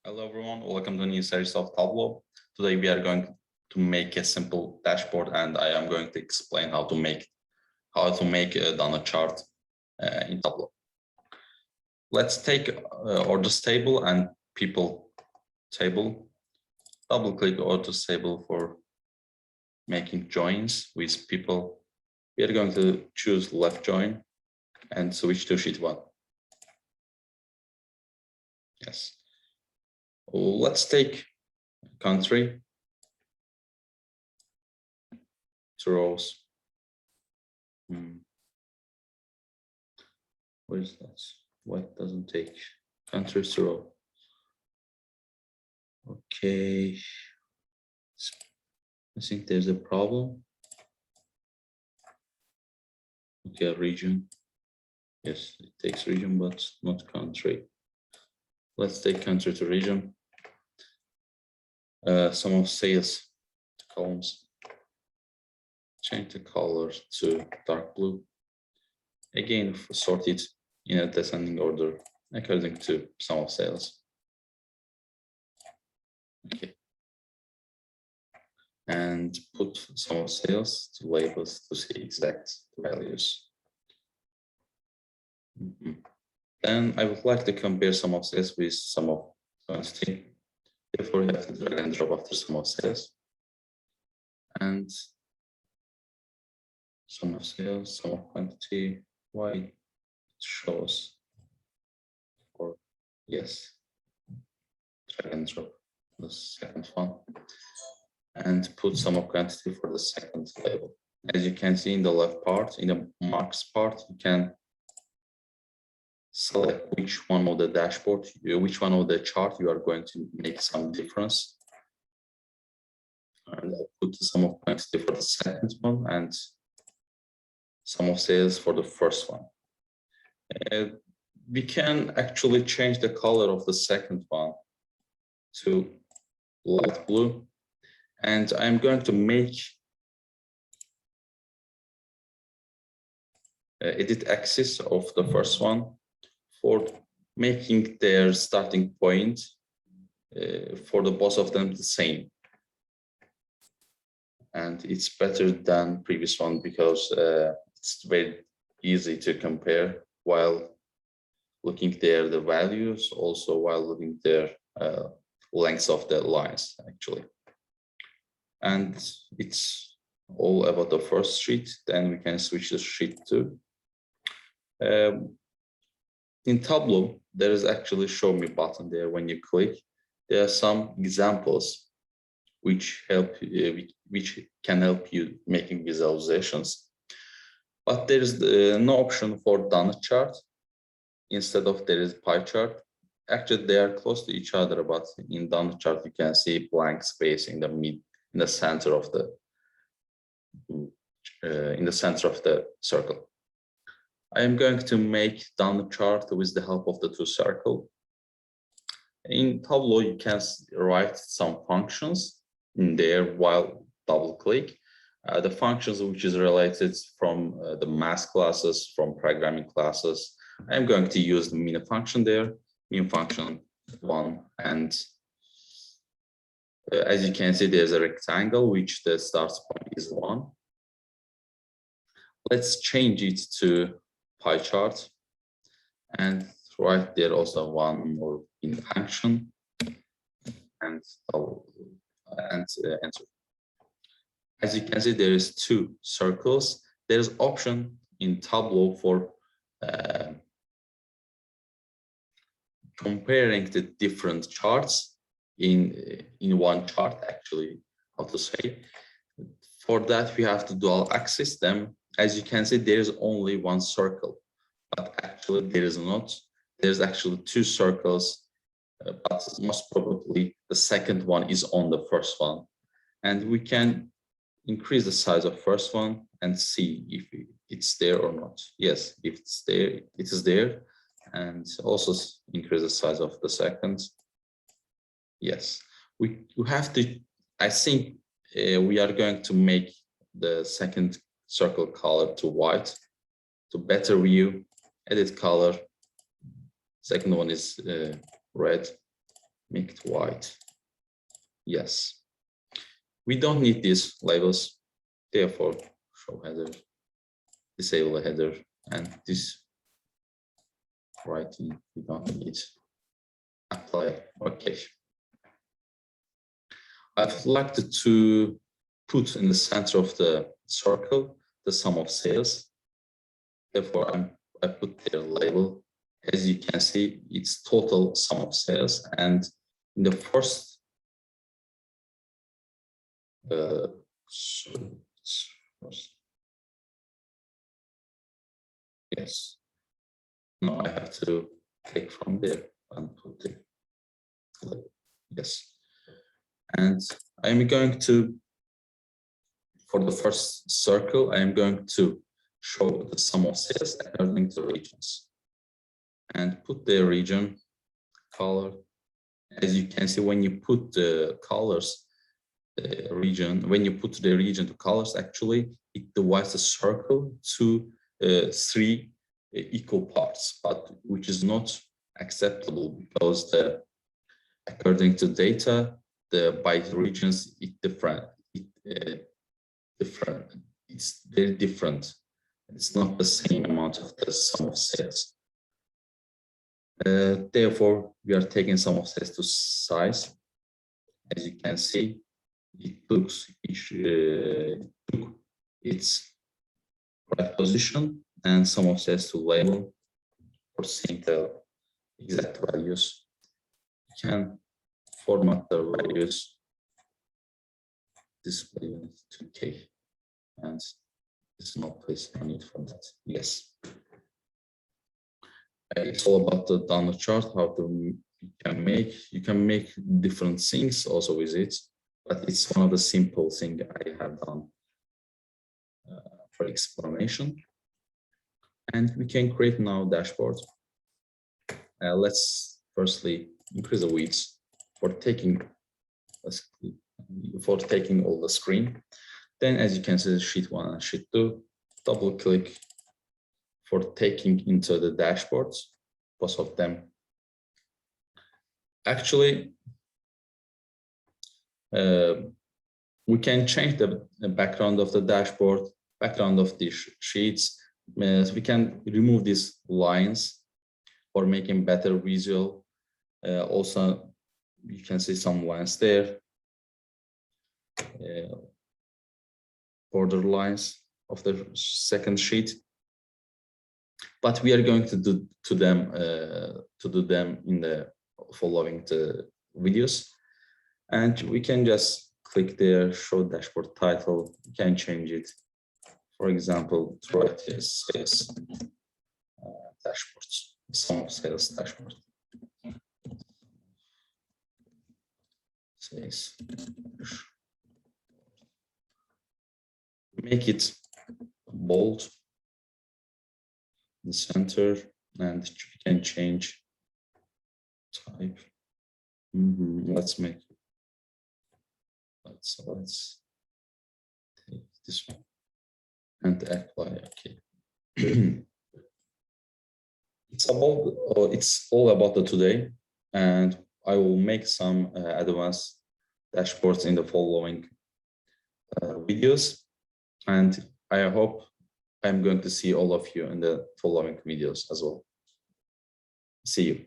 Hello everyone, welcome to a new series of Tableau. Today we are going to make a simple dashboard and I am going to explain how to make a donut chart in Tableau. Let's take orders table and people table. Double click orders table for making joins with people. We are going to choose left join and switch to sheet 1. Yes. Let's take country, 2 rows. Where is that? What doesn't take country 2 row? Okay. I think there's a problem. Okay, region. Yes, it takes region, but not country. Let's take country to region. Sum of sales columns. Change the color to dark blue. Again, sort it in a descending order according to sum of sales. Okay. And put sum of sales to labels to see exact values. Then I would like to compare sum of sales with sum of quantity. Therefore, you have to drag and drop after sum of sales. And sum of sales, sum of quantity, why it shows for yes. Drag and drop the second one. And put sum of quantity for the second label. As you can see in the left part, in the marks part, you can select which one of the dashboard, which one of the chart you are going to make some difference. And I put the sum of quantity for the second one and sum of sales for the first one. We can actually change the color of the second one to light blue. And I'm going to make edit axis of the first one for making their starting point for the both of them the same. And it's better than previous one because it's very easy to compare while looking there the values, also while looking there lengths of the lines actually. And it's all about the first sheet. Then we can switch to sheet 2. In Tableau, there is actually show me button there. When you click, there are some examples which can help you making visualizations. But there is no option for donut chart. Instead of there is pie chart. Actually, they are close to each other, but in donut chart you can see blank space in the center of the circle. I am going to make donut chart with the help of the 2 circles. In Tableau, you can write some functions in there while double click. The functions which is related from the math classes, from programming classes. I'm going to use the min function there, min function 1, and as you can see, there's a rectangle which the start point is 1. Let's change it to pie chart and write there also 1 more in function and enter. As you can see, there is 2 circles. There's option in Tableau for comparing the different charts in one chart, actually, how to say. For that, we have to dual axis them. As you can see, there is only 1 circle, but actually there is not. There's actually 2 circles, but most probably the second one is on the first one. And we can increase the size of first one and see if it's there or not. Yes, if it's there, it is there. And also increase the size of the second. Yes, we have to, I think we are going to make the second circle color to white to better view, edit color. Second one is red. make it white. Yes. We don't need these labels. Therefore, show header, disable the header, and this writing we don't need. Apply. Okay. I'd like to put in the center of the circle the sum of sales. Therefore, I put their label. As you can see, it's total sum of sales, and in the first yes. No, I have to take from there and put it. Yes. And I'm going to, for the first circle, I am going to show the sum of sales according to regions and put the region color. As you can see, when you put the colors, the region, when you put the region to colors, actually, it divides the circle to 3 equal parts, but which is not acceptable because according to data, by regions, it's very different. It's not the same amount of the sum of sales. Therefore, we are taking sum of sales to size. As you can see, it took its right position and sum of sales to label for seeing the exact values. You can format the values, display 2K, and there's no place I need for that. Yes. It's all about the download chart, how you can make different things also with it, but it's one of the simple things I have done for explanation. And we can create now dashboard. Let's firstly increase the width for taking all the screen. Then, as you can see, sheet 1 and sheet 2, double click for taking into the dashboards, both of them. Actually, we can change the background of the dashboard, background of the sheets. We can remove these lines for making better visual. Also, you can see some lines there, border lines of the second sheet. But we are going to do them in the following videos, and we can just click there, show dashboard title. You can change it, for example, to write sales dashboards, sum of sales dashboard. Sales. Make it bold, the center, and you can change type. Let's make it. Let's take this one and apply. Okay. It's all about the today, and I will make some advanced dashboards in the following videos, and I hope I'm going to see all of you in the following videos as well. See you.